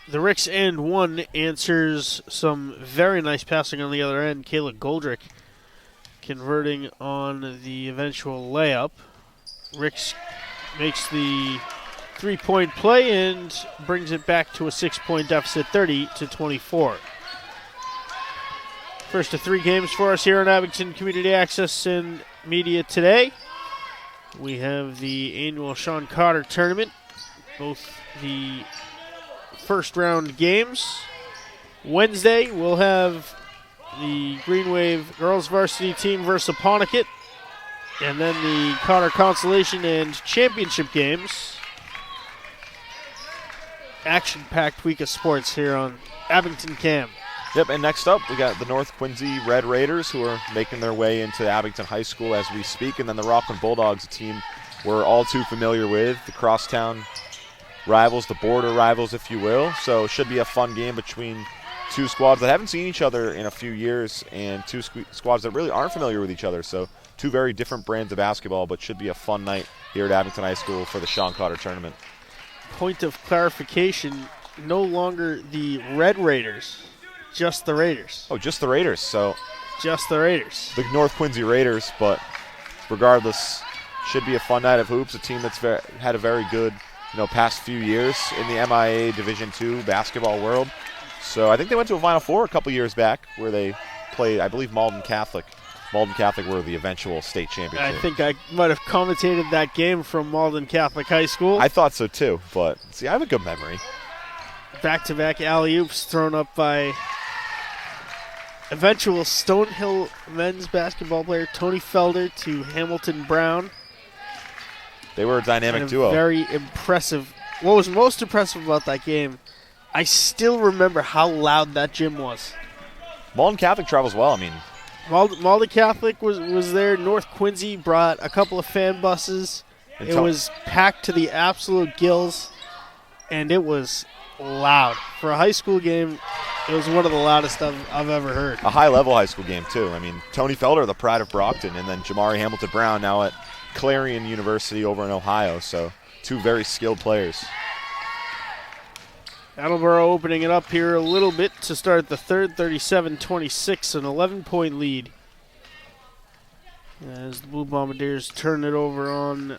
The Ricks and one answers some very nice passing on the other end. Kayla Goldrick converting on the eventual layup. Ricks makes the three-point play and brings it back to a 6-point deficit, 30-24. First of three games for us here on Abington Community Access and Media today. We have the annual Sean Carter tournament, both the first round games. Wednesday, we'll have the Green Wave girls varsity team versus Apponequet, and then the Carter Consolation and Championship games. Action-packed week of sports here on Abington Cam. Yep, and next up, we got the North Quincy Red Raiders, who are making their way into Abington High School as we speak, and then the Rockland Bulldogs, a team we're all too familiar with, the crosstown rivals, the border rivals, if you will. So it should be a fun game between two squads that haven't seen each other in a few years, and two squads that really aren't familiar with each other. So two very different brands of basketball, but should be a fun night here at Abington High School for the Sean Carter tournament. Point of clarification, no longer the Red Raiders. Just the Raiders. Oh, just the Raiders. So just the Raiders. The North Quincy Raiders, but regardless, should be a fun night of hoops. A team that's had a very good, past few years in the MIA Division II basketball world. So I think they went to a Final Four a couple years back where they played, I believe, Malden Catholic. Malden Catholic were the eventual state championship. I think I might have commentated that game from Malden Catholic High School. I thought so too, but see, I have a good memory. Back-to-back alley-oops thrown up by eventual Stonehill men's basketball player Tony Felder to Hamilton Brown. They were a dynamic duo. Very impressive. What was most impressive about that game, I still remember how loud that gym was. Malden Catholic travels well. I mean, Malden Catholic was there. North Quincy brought a couple of fan buses. And It was packed to the absolute gills, and it was loud. For a high school game, it was one of the loudest I've ever heard. a high-level high school game, too. I mean, Tony Felder, the pride of Brockton, and then Jamari Hamilton-Brown now at Clarion University over in Ohio. So 2 very skilled players. Attleboro opening it up here a little bit to start the third, 37-26, an 11-point lead. As the Blue Bombardiers turn it over on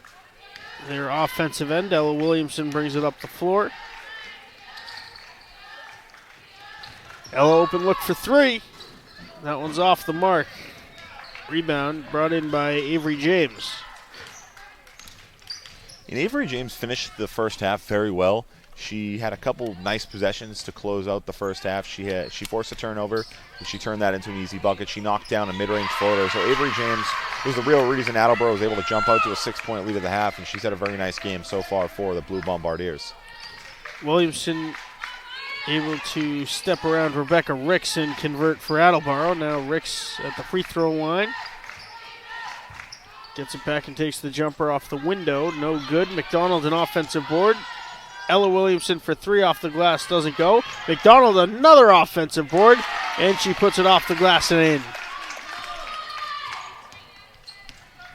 their offensive end, Ella Williamson brings it up the floor. Ella open look for 3. That one's off the mark. Rebound brought in by Avery James. And Avery James finished the first half very well. She had a couple nice possessions to close out the first half. She forced a turnover, and she turned that into an easy bucket. She knocked down a mid-range floater. So Avery James was the real reason Attleboro was able to jump out to a 6-point lead at the half, and she's had a very nice game so far for the Blue Bombardiers. Williamson able to step around Rebecca Ricks and convert for Attleboro. Now Ricks at the free throw line. Gets it back and takes the jumper off the window. No good. McDonald an offensive board. Ella Williamson for 3 off the glass, doesn't go. McDonald another offensive board, and she puts it off the glass and in.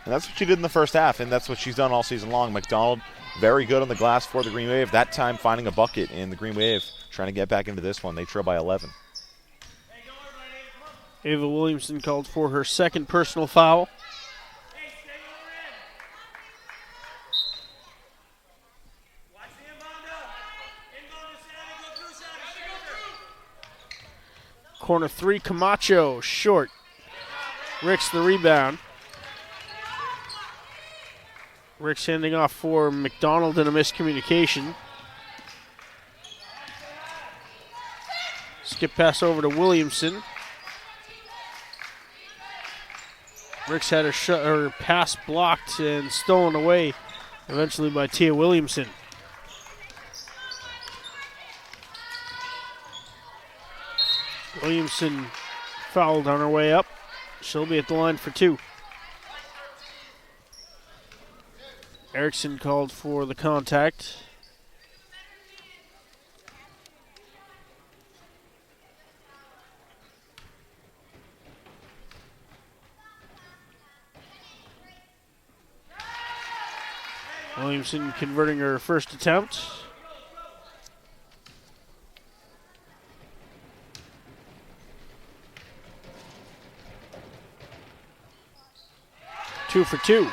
And that's what she did in the first half, and that's what she's done all season long. McDonald, very good on the glass for the Green Wave. That time finding a bucket in the Green Wave, trying to get back into this one. They trail by 11. Ava Williamson called for her second personal foul. Corner 3, Camacho, short. Ricks the rebound. Ricks handing off for McDonald in a miscommunication. Skip pass over to Williamson. Ricks had her pass blocked and stolen away eventually by Tia Williamson. Williamson fouled on her way up. She'll be at the line for 2. Erickson called for the contact. Williamson converting her first attempt. Two for 2.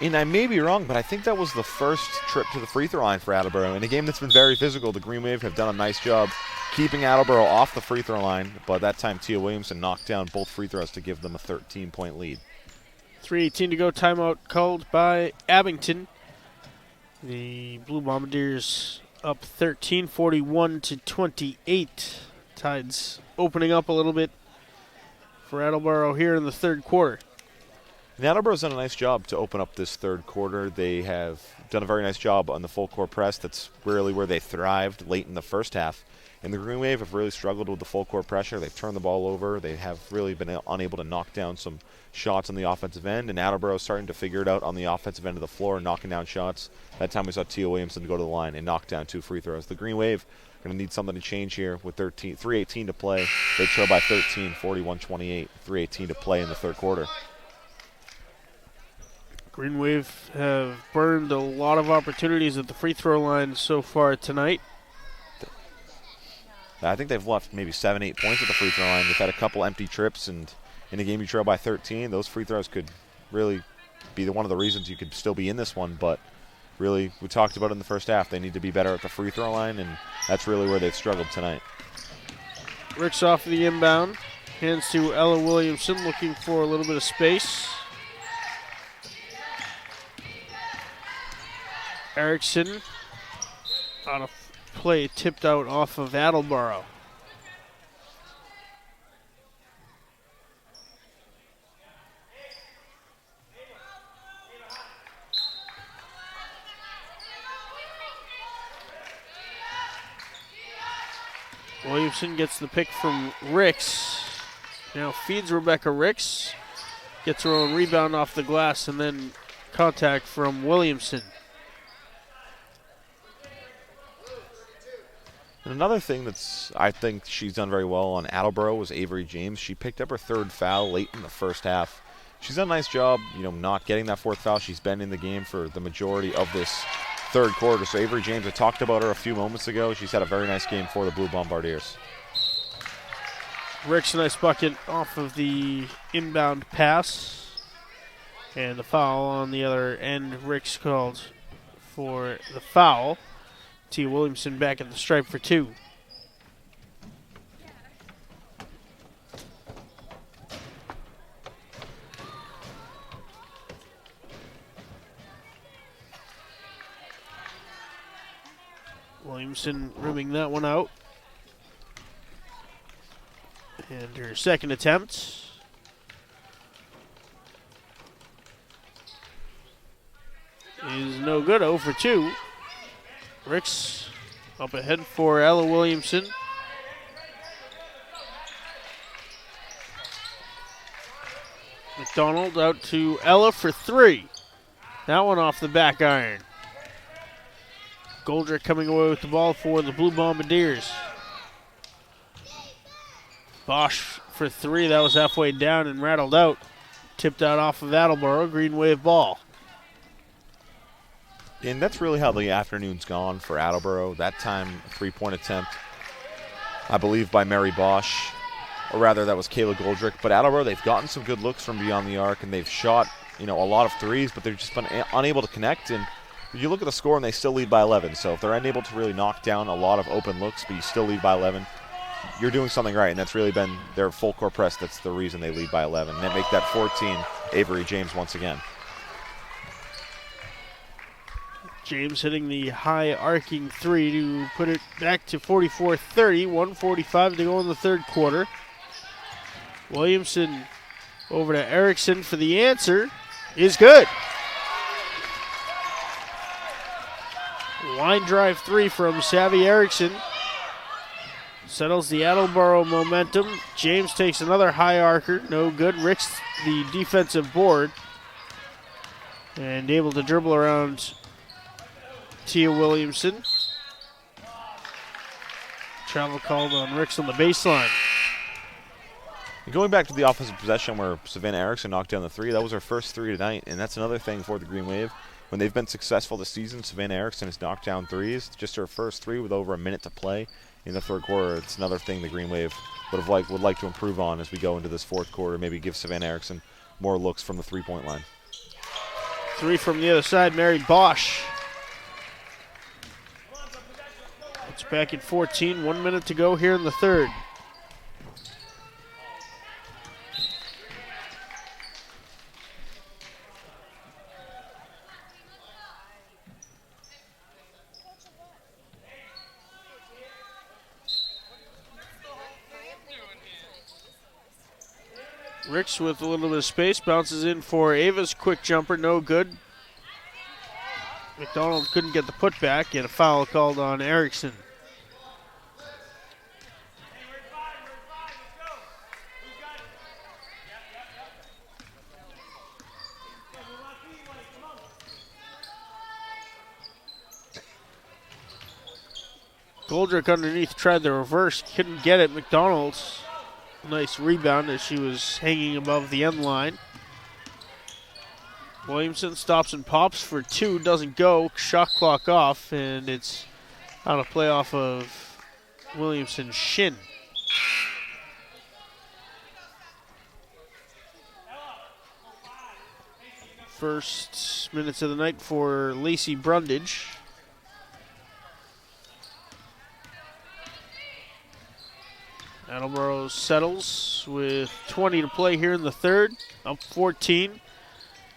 And I may be wrong, but I think that was the first trip to the free throw line for Attleboro. In a game that's been very physical, the Green Wave have done a nice job keeping Attleboro off the free throw line, but that time Tia Williamson knocked down both free throws to give them a 13-point lead. 3:18 to go. Timeout called by Abington. The Blue Bombardiers up 13, 41-28. Tides opening up a little bit for Attleboro here in the third quarter. And Attleboro's done a nice job to open up this third quarter. They have done a very nice job on the full court press. That's really where they thrived late in the first half. And the Green Wave have really struggled with the full court pressure. They've turned the ball over. They have really been unable to knock down some shots on the offensive end. And Attleboro's starting to figure it out on the offensive end of the floor, knocking down shots. That time we saw Tia Williamson go to the line and knock down 2 free throws. The Green Wave are going to need something to change here with 3:18 to play. They trail by 13, 41-28, 3:18 to play in the third quarter. Green Wave have burned a lot of opportunities at the free throw line so far tonight. I think they've left maybe 7-8 points at the free throw line. They've had a couple empty trips, and in a game you trail by 13, those free throws could really be one of the reasons you could still be in this one. But really, we talked about it in the first half, they need to be better at the free throw line, and that's really where they've struggled tonight. Ricks off the inbound. Hands to Ella Williamson, looking for a little bit of space. Erickson on a play tipped out off of Attleboro. Williamson gets the pick from Ricks. Now feeds Rebecca Ricks. Gets her own rebound off the glass and then contact from Williamson. And another thing that's I think she's done very well on Attleboro was Avery James. She picked up her 3rd foul late in the first half. She's done a nice job, not getting that 4th foul. She's been in the game for the majority of this 3rd quarter. So Avery James, I talked about her a few moments ago. She's had a very nice game for the Blue Bombardiers. Rick's a nice bucket off of the inbound pass. And the foul on the other end. Rick's called for the foul. T. Williamson back at the stripe for 2. Williamson rimming that one out. And her second attempt. Is no good, 0 for 2. Ricks up ahead for Ella Williamson. McDonald out to Ella for 3. That one off the back iron. Goldrick coming away with the ball for the Blue Bombardiers. Bosch for 3. That was halfway down and rattled out. Tipped out off of Attleboro. Green Wave ball. And that's really how the afternoon's gone for Attleboro. That time, a 3-point attempt, I believe, by Mary Bosch. Or rather, that was Kayla Goldrick. But Attleboro, they've gotten some good looks from beyond the arc, and they've shot, a lot of threes, but they've just been unable to connect. And you look at the score, and they still lead by 11. So if they're unable to really knock down a lot of open looks, but you still lead by 11, you're doing something right. And that's really been their full court press. That's the reason they lead by 11. And they make that 14 Avery James once again. James hitting the high arcing 3 to put it back to 44-30. 1:45 to go in the 3rd quarter. Williamson over to Erickson for the answer. Is good. Line drive 3 from Savvy Erickson. Settles the Attleboro momentum. James takes another high arcer. No good. Ricks the defensive board. And able to dribble around Tia Williamson. Travel called on Ricks on the baseline. Going back to the offensive possession where Savannah Erickson knocked down the 3, that was her first 3 tonight, and that's another thing for the Green Wave. When they've been successful this season, Savannah Erickson has knocked down 3s. Just her first 3 with over a minute to play in the 3rd quarter. It's another thing the Green Wave would like to improve on as we go into this 4th quarter. Maybe give Savannah Erickson more looks from the 3-point line. 3 from the other side, Mary Bosch. It's back at 14. 1 minute to go here in the 3rd. Ricks with a little bit of space, bounces in for Ava's quick jumper, no good. McDonald couldn't get the putback, and a foul called on Erickson. Goldrick underneath tried the reverse, couldn't get it. McDonald's nice rebound as she was hanging above the end line. Williamson stops and pops for 2, doesn't go. Shot clock off, and it's on a play off of Williamson's shin. First minutes of the night for Lacey Brundage. Attleboro settles with 20 to play here in the 3rd. Up 14.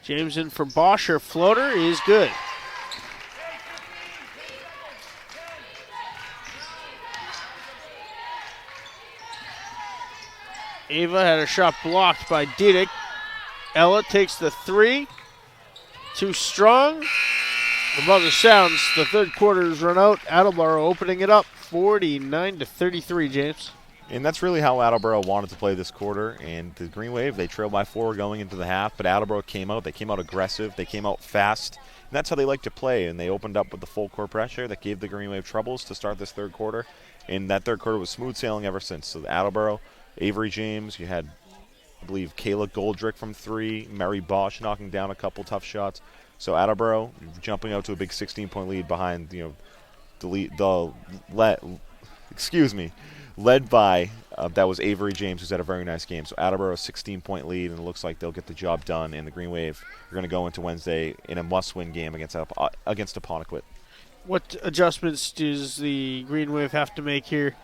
James in for Bosch. Her floater is good. Ava had a shot blocked by Didick. Ella takes the 3. Too strong. The buzzer sounds. The 3rd quarter is run out. Attleboro opening it up 49-33, James. And that's really how Attleboro wanted to play this quarter. And the Green Wave, they trailed by 4 going into the half, but Attleboro came out. They came out aggressive. They came out fast. And that's how they like to play. And they opened up with the full court pressure that gave the Green Wave troubles to start this third quarter. And that third quarter was smooth sailing ever since. So the Attleboro, Avery James, you had, I believe, Kayla Goldrick from 3, Mary Bosch knocking down a couple tough shots. So Attleboro jumping out to a big 16-point lead behind, led by, that was Avery James, who's had a very nice game. So Attleboro, 16-point lead, and it looks like they'll get the job done. And the Green Wave are going to go into Wednesday in a must-win game against Apponequet. What adjustments does the Green Wave have to make here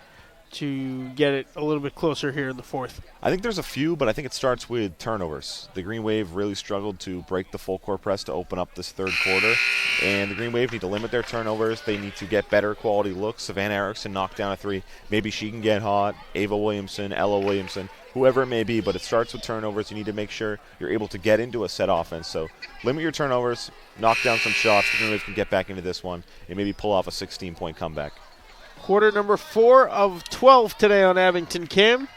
to get it a little bit closer here in the fourth? I think there's a few, but I think it starts with turnovers. The Green Wave really struggled to break the full court press to open up this third quarter, and the Green Wave need to limit their turnovers. They need to get better quality looks. Savannah Erickson knocked down a 3. Maybe she can get hot. Ava Williamson, Ella Williamson, whoever it may be, but it starts with turnovers. You need to make sure you're able to get into a set offense. So limit your turnovers, knock down some shots. The Green Wave can get back into this one and maybe pull off a 16-point comeback. Quarter number 4 of 12 today on Abington Cam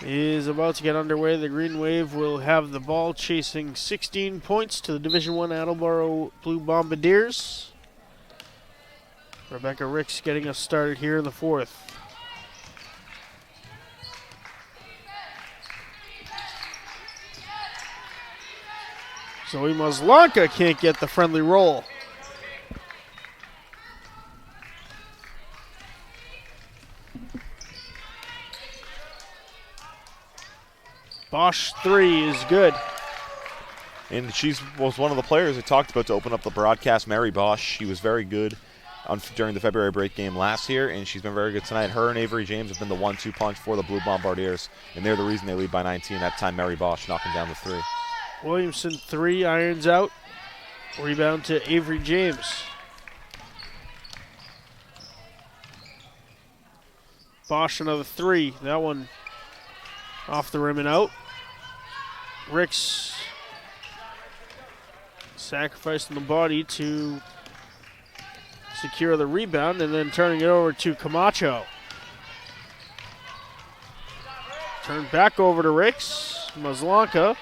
is about to get underway. The Green Wave will have the ball, chasing 16 points to the Division I Attleboro Blue Bombardiers. Rebecca Ricks getting us started here in the fourth. Zoe Maslanka can't get the friendly roll. Bosch 3 is good. And she was one of the players I talked about to open up the broadcast, Mary Bosch. She was very good during the February break game last year, and she's been very good tonight. Her and Avery James have been the 1-2 punch for the Blue Bombardiers, and they're the reason they lead by 19. That time, Mary Bosch knocking down the 3. Williamson 3, irons out. Rebound to Avery James. Bosch another 3. That one off the rim and out. Ricks sacrificing the body to secure the rebound and then turning it over to Camacho. Turned back over to Ricks. Maslanka.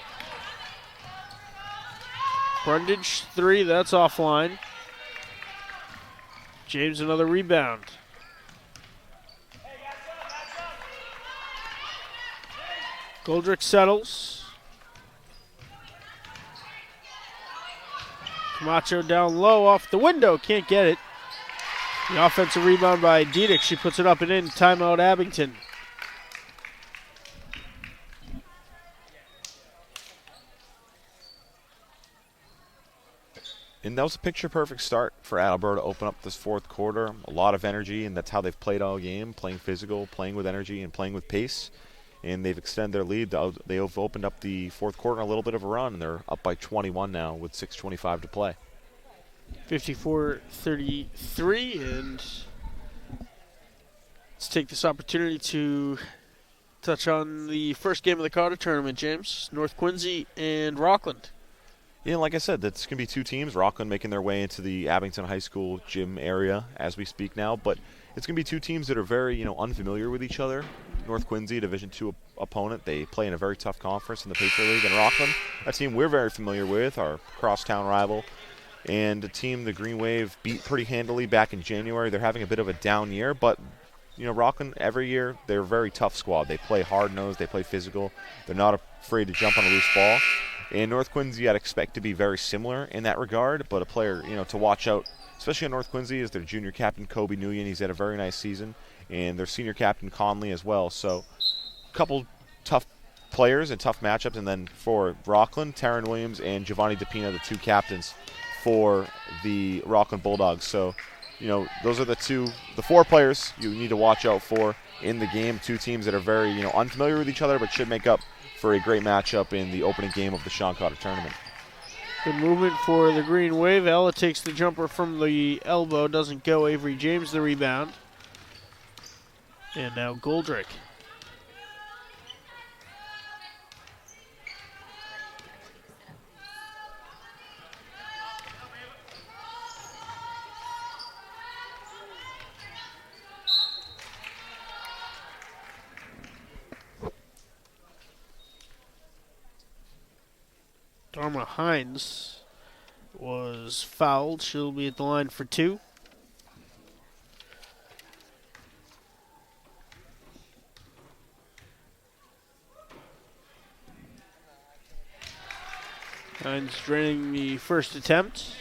Brundage 3, that's offline. James another rebound. Goldrick settles. Camacho down low off the window, can't get it. The offensive rebound by Diedick. She puts it up and in. Timeout Abington. And that was a picture-perfect start for Attleboro to open up this fourth quarter. A lot of energy, and that's how they've played all game, playing physical, playing with energy, and playing with pace. And they've extended their lead. They've opened up the fourth quarter in a little bit of a run, and they're up by 21 now with 6:25 to play. 54-33, and let's take this opportunity to touch on the first game of the Carter tournament, James. North Quincy and Rockland. Yeah, like I said, that's going to be two teams. Rockland making their way into the Abington High School gym area as we speak now, but it's going to be two teams that are very, unfamiliar with each other. North Quincy, Division II opponent. They play in a very tough conference in the Patriot League. And Rockland, a team we're very familiar with, our crosstown rival, and a team the Green Wave beat pretty handily back in January. They're having a bit of a down year, but Rockland, every year, they're a very tough squad. They play hard-nosed. They play physical. They're not afraid to jump on a loose ball. And North Quincy, I'd expect to be very similar in that regard, but a player, to watch out, especially on North Quincy, is their junior captain, Kobe Nguyen. He's had a very nice season. And their senior captain, Conley, as well. So a couple tough players and tough matchups. And then for Rockland, Taryn Williams and Giovanni DePina, the two captains for the Rockland Bulldogs. So, those are the four players you need to watch out for in the game. Two teams that are very, unfamiliar with each other, but should make up for a great matchup in the opening game of the Sean Cotter tournament. Good movement for the Green Wave. Ella takes the jumper from the elbow, doesn't go. Avery James the rebound. And now Goldrick. Dharma Hines was fouled. She'll be at the line for 2. Hines draining the first attempt.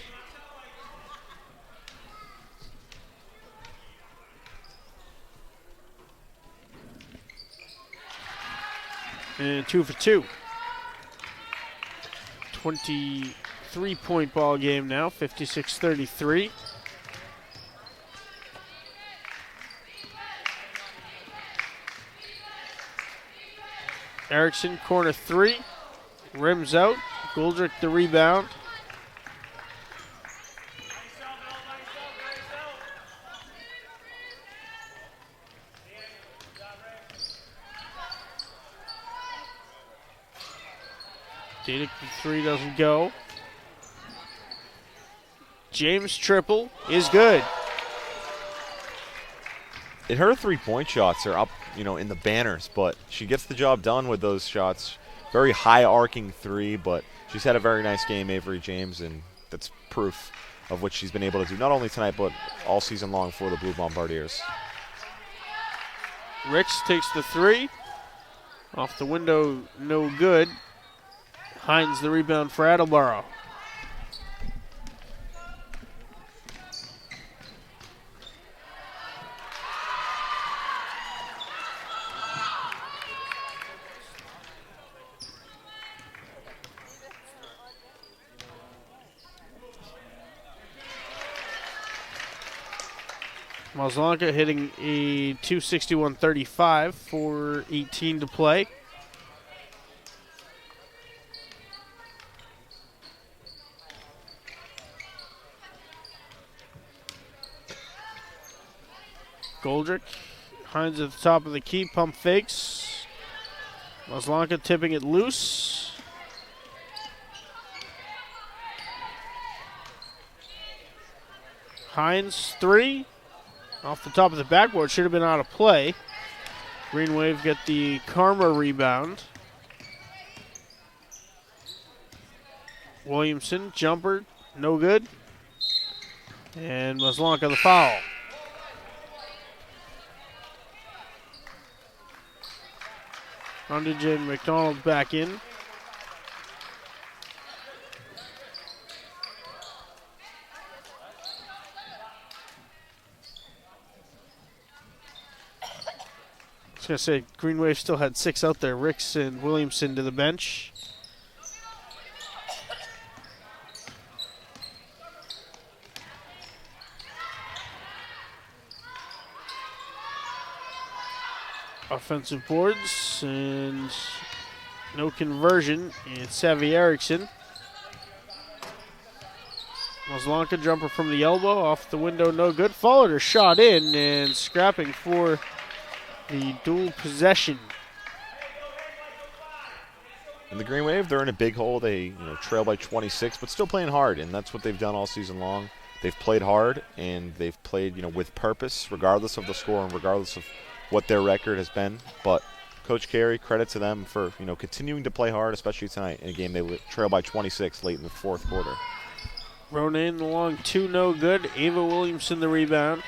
And 2 for 2. 23-point ball game now, 56-33. Erickson, corner 3. Rims out. Goldrick the rebound. Diedick, the 3 doesn't go. James triple is good. Her 3-point shots are up, in the banners, but she gets the job done with those shots. Very high arcing 3, but she's had a very nice game, Avery James, and that's proof of what she's been able to do, not only tonight, but all season long for the Blue Bombardiers. Ricks takes the 3. Off the window, no good. Hines the rebound for Attleboro. Mazlanka hitting a 261.35 for 18 to play. Goldrick, Hines at the top of the key, pump fakes. Mazlanka tipping it loose. Hines 3. Off the top of the backboard, should have been out of play. Green Wave get the Karma rebound. Williamson, jumper, no good. And Mazlanka the foul. Rondage and McDonald back in. I was going to say, Green Wave still had 6 out there. Ricks and Williamson to the bench. Offensive boards and no conversion. It's Savvy Erickson. Mazlanka jumper from the elbow, off the window, no good. Followed her shot in and scrapping for the dual possession. And the Green Wave, they're in a big hole. They trail by 26, but still playing hard, and that's what they've done all season long. They've played hard, and they've played with purpose, regardless of the score and regardless of what their record has been. But Coach Carey, credit to them for continuing to play hard, especially tonight in a game they trail by 26 late in the fourth quarter. Ronan along 2, no good. Ava Williamson the rebound.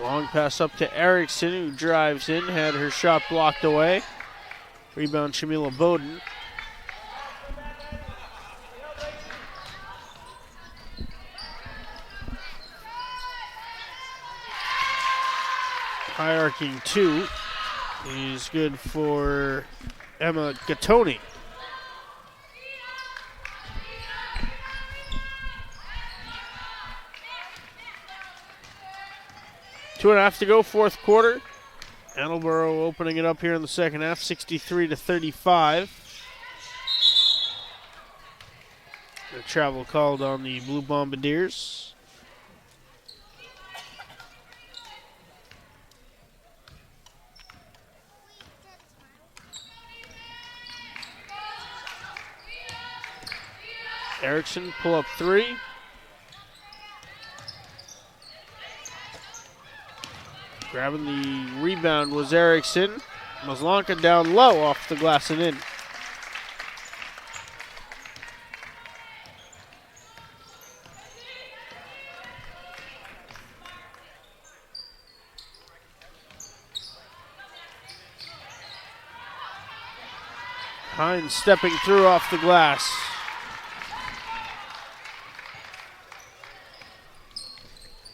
Long pass up to Erickson, who drives in, had her shot blocked away. Rebound Shamila Bowden. High arcing 2 is good for Emma Gattoni. Two and a half to go, fourth quarter. Attleboro opening it up here in the second half, 63-35. The travel called on the Blue Bombardiers. Erickson pull up 3. Grabbing the rebound was Erickson. Mazlanka down low off the glass and in. Hines stepping through off the glass.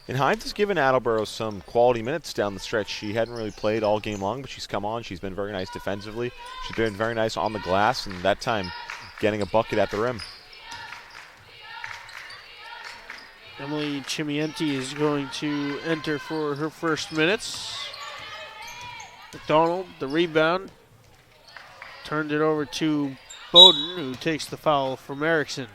And Hines has given Attleboro some quality minutes down the stretch. She hadn't really played all game long, but she's come on. She's been very nice defensively. She's been very nice on the glass, and that time getting a bucket at the rim. Emily Chimienti is going to enter for her first minutes. McDonald, the rebound. Turned it over to Bowden, who takes the foul from Erickson.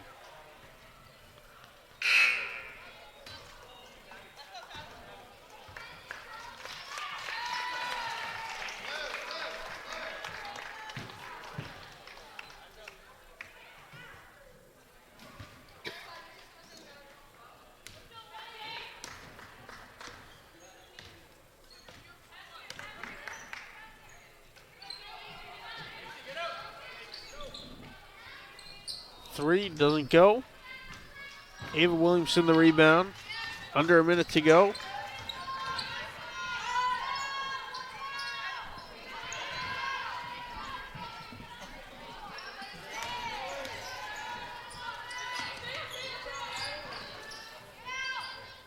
Three doesn't go. Ava Williamson the rebound. Under a minute to go.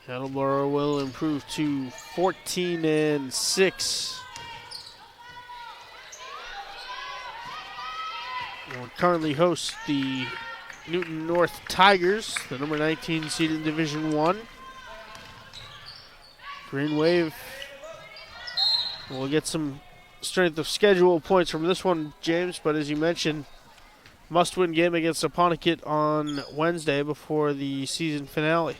Attleboro will improve to 14-6. Will currently host the Newton North Tigers, the number 19 seed in Division 1. Green Wave will get some strength of schedule points from this one, James, but as you mentioned, must-win game against Apponequet on Wednesday before the season finale.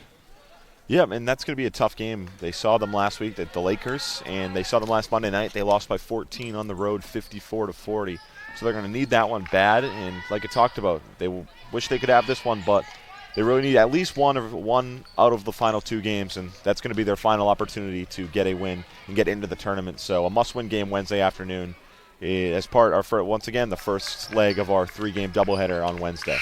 Yeah, and that's going to be a tough game. They saw them last week at the Lakers, and they saw them last Monday night. They lost by 14 on the road, 54-40. So they're going to need that one bad, and like I talked about, they wish they could have this one, but they really need at least one out of the final two games, and that's going to be their final opportunity to get a win and get into the tournament. So a must-win game Wednesday afternoon as part of, once again, the first leg of our three-game doubleheader on Wednesday.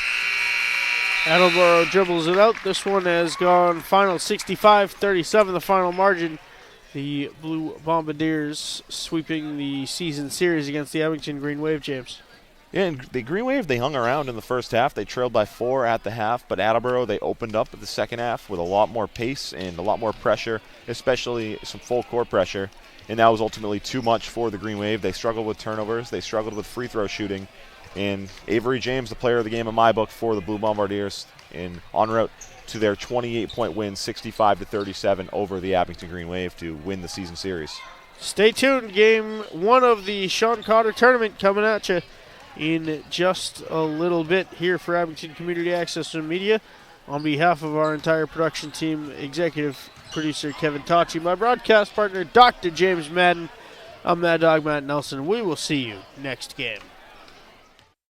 Attleboro dribbles it out. This one has gone final 65-37, the final margin. The Blue Bombardiers sweeping the season series against the Abington Green Wave, James. Yeah, and the Green Wave, they hung around in the first half. They trailed by 4 at the half, but Attleboro, they opened up at the second half with a lot more pace and a lot more pressure, especially some full court pressure, and that was ultimately too much for the Green Wave. They struggled with turnovers. They struggled with free throw shooting, and Avery James, the player of the game in my book for the Blue Bombardiers, en route to their 28-point win, 65-37 over the Abington Green Wave to win the season series. Stay tuned. Game 1 of the Sean Cotter tournament coming at you in just a little bit here for Abington Community Access and Media. On behalf of our entire production team, executive producer Kevin Tachi, my broadcast partner Dr. James Madden, I'm Mad Dog Matt Nelson. We will see you next game.